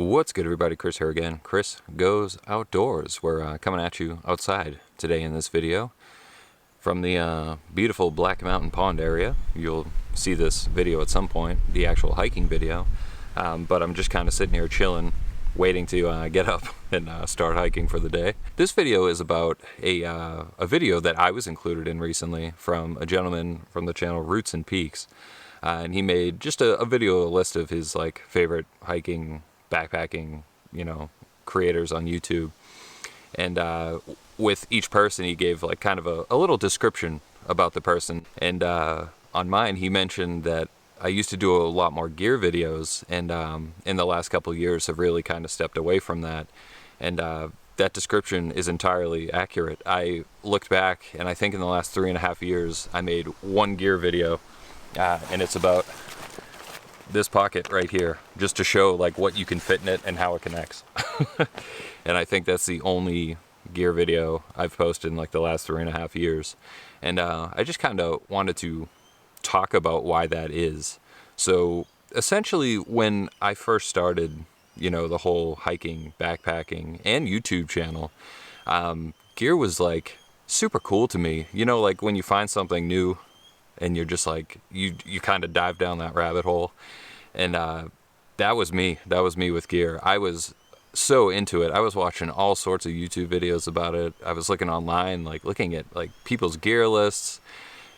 What's good, everybody? Chris here again. Chris Goes Outdoors. We're coming at you outside today in this video from the beautiful Black Mountain Pond area. You'll see this video at some point, the actual hiking video, but I'm just kind of sitting here chilling, waiting to get up and start hiking for the day. This video is about a video that I was included in recently from a gentleman from the channel Roots and Peaks, and he made just a video list of his favorite hiking, backpacking, creators on YouTube. And with each person, he gave kind of a little description about the person. And on mine, he mentioned that I used to do a lot more gear videos, and in the last couple of years have really kind of stepped away from that. And that description is entirely accurate. I looked back, and I think in the last 3.5 years, I made one gear video, and it's about this pocket right here, just to show what you can fit in it and how it connects. And I think that's the only gear video I've posted in the last 3.5 years. And I just kind of wanted to talk about why that is. So essentially, when I first started, the whole hiking, backpacking, and YouTube channel, gear was super cool to me. When you find something new and you're just you kind of dive down that rabbit hole. And that was me with gear. I was so into it. I was watching all sorts of YouTube videos about it. I was looking online, looking at people's gear lists,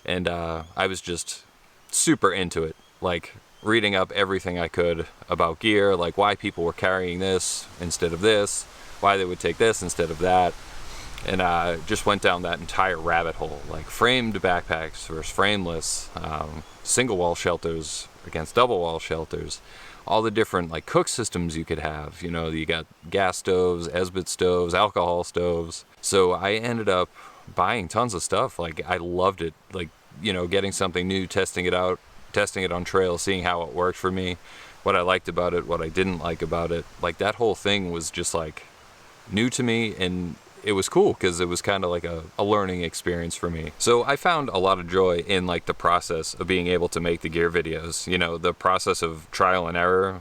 and I was just super into it, reading up everything I could about gear, why people were carrying this instead of this, why they would take this instead of that. And just went down that entire rabbit hole, framed backpacks versus frameless, single wall shelters against double wall shelters, all the different cook systems you could have. You got gas stoves, Esbit stoves, alcohol stoves. So I ended up buying tons of stuff. I loved it, getting something new, testing it out, testing it on trail, seeing how it worked for me, what I liked about it, what I didn't like about it. That whole thing was just new to me, and it was cool because it was kind of a learning experience for me. So I found a lot of joy in the process of being able to make the gear videos, the process of trial and error,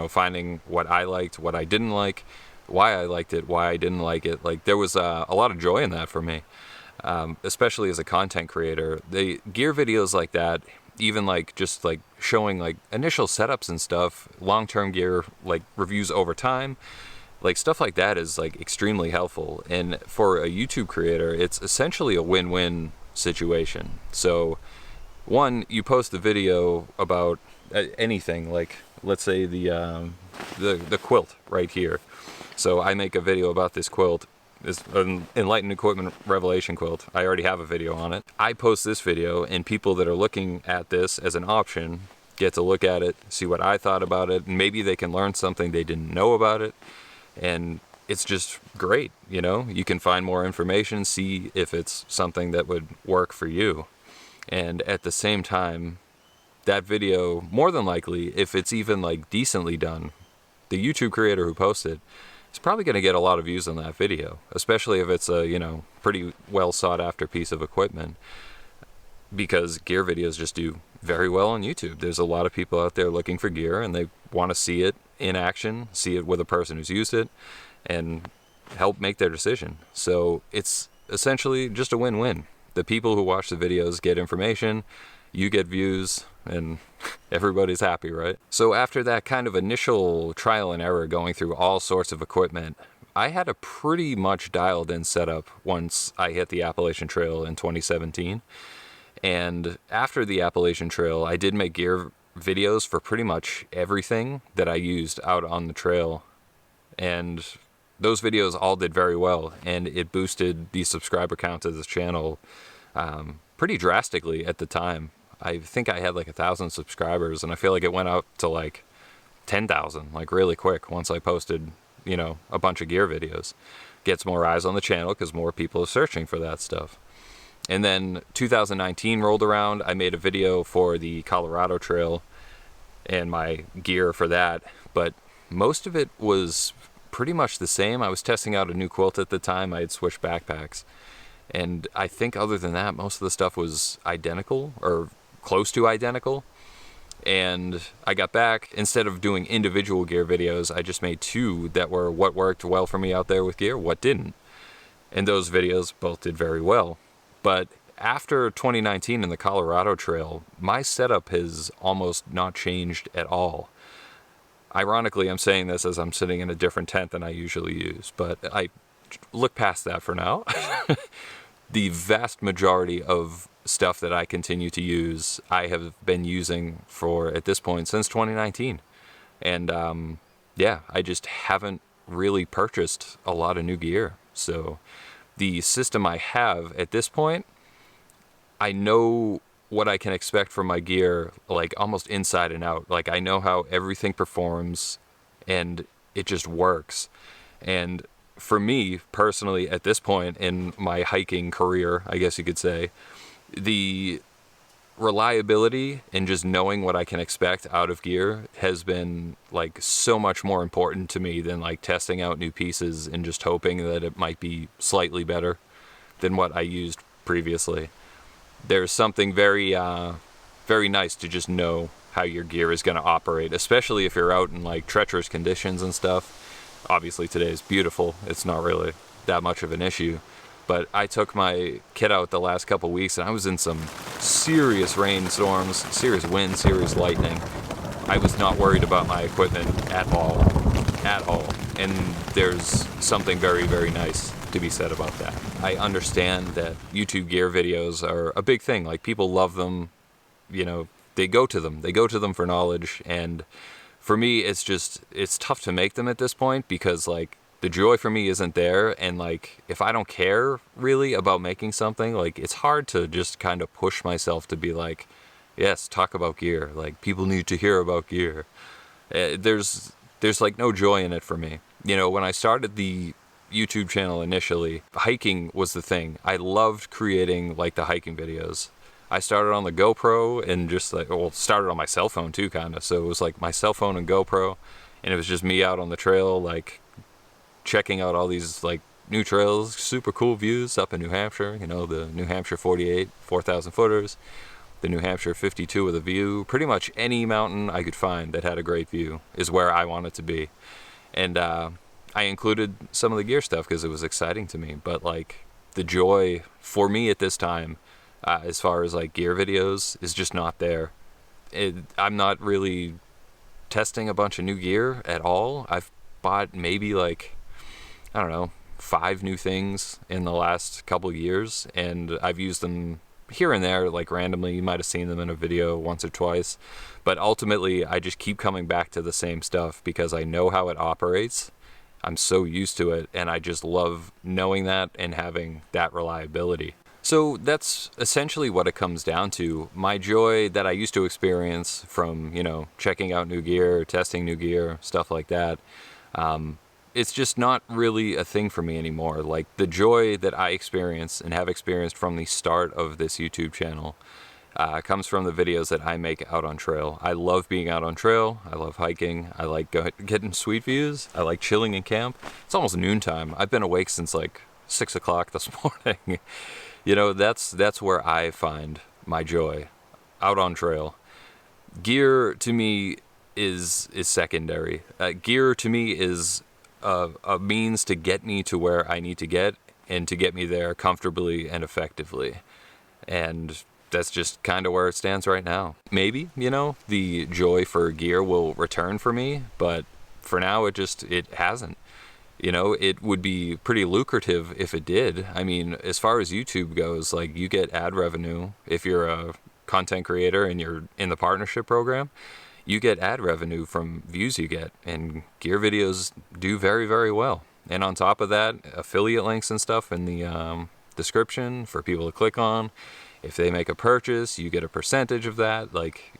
finding what I liked, what I didn't like, why I liked it, why I didn't like it. There was a lot of joy in that for me, especially as a content creator. The gear videos like that, even just showing initial setups and stuff, long-term gear reviews over time, stuff like that is extremely helpful. And for a YouTube creator, it's essentially a win-win situation. So one, you post the video about anything, let's say the quilt right here. So I make a video about this quilt, this Enlightened Equipment Revelation quilt. I already have a video on it. I post this video, and people that are looking at this as an option get to look at it, see what I thought about it, and maybe they can learn something they didn't know about it. And it's just great, you can find more information, see if it's something that would work for you. And at the same time, that video, more than likely, if it's even decently done, the YouTube creator who posted is probably going to get a lot of views on that video, especially if it's a, pretty well sought after piece of equipment, because gear videos just do very well on YouTube. There's a lot of people out there looking for gear, and they want to see it in action, see it with a person who's used it, and help make their decision. So it's essentially just a win-win. The people who watch the videos get information, you get views, and everybody's happy, right? So after that kind of initial trial and error going through all sorts of equipment, I had a pretty much dialed in setup once I hit the Appalachian Trail in 2017. And after the Appalachian Trail, I did make gear videos for pretty much everything that I used out on the trail. And those videos all did very well, and it boosted the subscriber count of this channel pretty drastically at the time. I think I had 1,000 subscribers, and I feel it went out to 10,000 really quick once I posted, a bunch of gear videos. Gets more eyes on the channel because more people are searching for that stuff. And then 2019 rolled around. I made a video for the Colorado Trail and my gear for that, but most of it was pretty much the same. I was testing out a new quilt at the time. I had switched backpacks, and I think other than that, most of the stuff was identical or close to identical. And I got back, instead of doing individual gear videos, I just made 2 that were what worked well for me out there with gear, what didn't. And those videos both did very well. But after 2019 in the Colorado Trail, my setup has almost not changed at all. Ironically, I'm saying this as I'm sitting in a different tent than I usually use, but I look past that for now. The vast majority of stuff that I continue to use, I have been using for, at this point, since 2019. And yeah, I just haven't really purchased a lot of new gear. So the system I have at this point, I know what I can expect from my gear, like almost inside and out. Like I know how everything performs and it just works. And for me personally, at this point in my hiking career, I guess you could say, the reliability and just knowing what I can expect out of gear has been like so much more important to me than like testing out new pieces and just hoping that it might be slightly better than what I used previously. There's something very nice to just know how your gear is going to operate, especially if you're out in like treacherous conditions and stuff. Obviously today is beautiful, it's not really that much of an issue, but I took my kit out the last couple weeks and I was in some serious rainstorms, serious wind, serious lightning. I was not worried about my equipment at all, and there's something very, very nice to be said about that. I understand that YouTube gear videos are a big thing, like people love them, you know, they go to them for knowledge, and for me, it's tough to make them at this point because like the joy for me isn't there. And like, if I don't care really about making something, like it's hard to just kind of push myself to be like, yes, talk about gear. Like people need to hear about gear. There's like no joy in it for me. You know, when I started the YouTube channel initially, hiking was the thing. I loved creating like the hiking videos. I started on the GoPro and just like, well, started on my cell phone too, kind of. So it was like my cell phone and GoPro, and it was just me out on the trail, like checking out all these like new trails, super cool views up in New Hampshire. You know, the New Hampshire 48, 4,000 footers, the New Hampshire 52 with a view. Pretty much any mountain I could find that had a great view is where I wanted to be. And I included some of the gear stuff because it was exciting to me. But like the joy for me at this time, as far as like gear videos, is just not there. I'm not really testing a bunch of new gear at all. I've bought maybe like, I don't know, 5 new things in the last couple years, and I've used them here and there, like randomly. You might have seen them in a video once or twice, but ultimately I just keep coming back to the same stuff because I know how it operates. I'm so used to it, and I just love knowing that and having that reliability. So that's essentially what it comes down to. My joy that I used to experience from, you know, checking out new gear, testing new gear, stuff like that, it's just not really a thing for me anymore. Like the joy that I experience and have experienced from the start of this YouTube channel comes from the videos that I make out on trail. I love being out on trail. I love hiking. I like getting sweet views. I like chilling in camp. It's almost noontime. I've been awake since like 6 o'clock this morning. You know, that's where I find my joy, out on trail. Gear to me is secondary. Gear to me is a means to get me to where I need to get and to get me there comfortably and effectively. And that's just kind of where it stands right now. Maybe, you know, the joy for gear will return for me, but for now it hasn't. You know, it would be pretty lucrative if it did. I mean, as far as YouTube goes, like you get ad revenue if you're a content creator and you're in the partnership program. You get ad revenue from views you get, and gear videos do very, very well. And on top of that, affiliate links and stuff in the description for people to click on. If they make a purchase, you get a percentage of that. Like,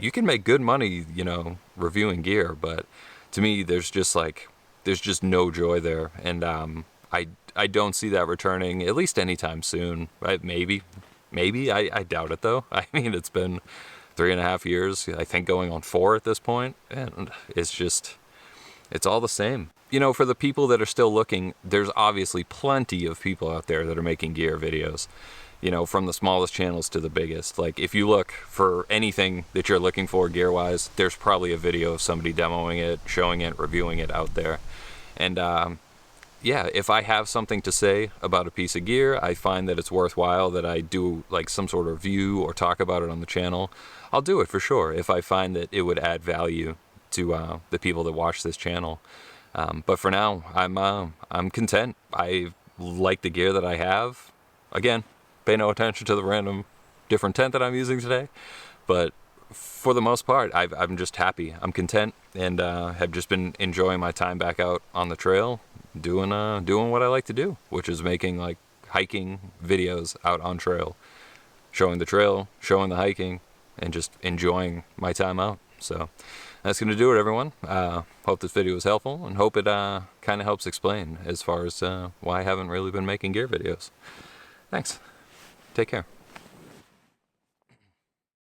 you can make good money, you know, reviewing gear, but to me, there's just no joy there, and I don't see that returning, at least anytime soon. Right? Maybe, I doubt it though. I mean, it's been 3.5 years, I think going on 4 at this point, and it's all the same. You know, for the people that are still looking, there's obviously plenty of people out there that are making gear videos. you know, from the smallest channels to the biggest. Like, if you look for anything that you're looking for gear-wise, there's probably a video of somebody demoing it, showing it, reviewing it out there. And yeah, if I have something to say about a piece of gear, I find that it's worthwhile that I do like some sort of review or talk about it on the channel, I'll do it for sure if I find that it would add value to the people that watch this channel. But for now, I'm content. I like the gear that I have. Again, pay no attention to the random different tent that I'm using today, but for the most part, I'm just happy. I'm content, and have just been enjoying my time back out on the trail, doing what I like to do, which is making like hiking videos out on trail, showing the trail, showing the hiking, and just enjoying my time out. So that's going to do it, everyone. Hope this video was helpful, and hope it kind of helps explain as far as why I haven't really been making gear videos. Thanks. Take care.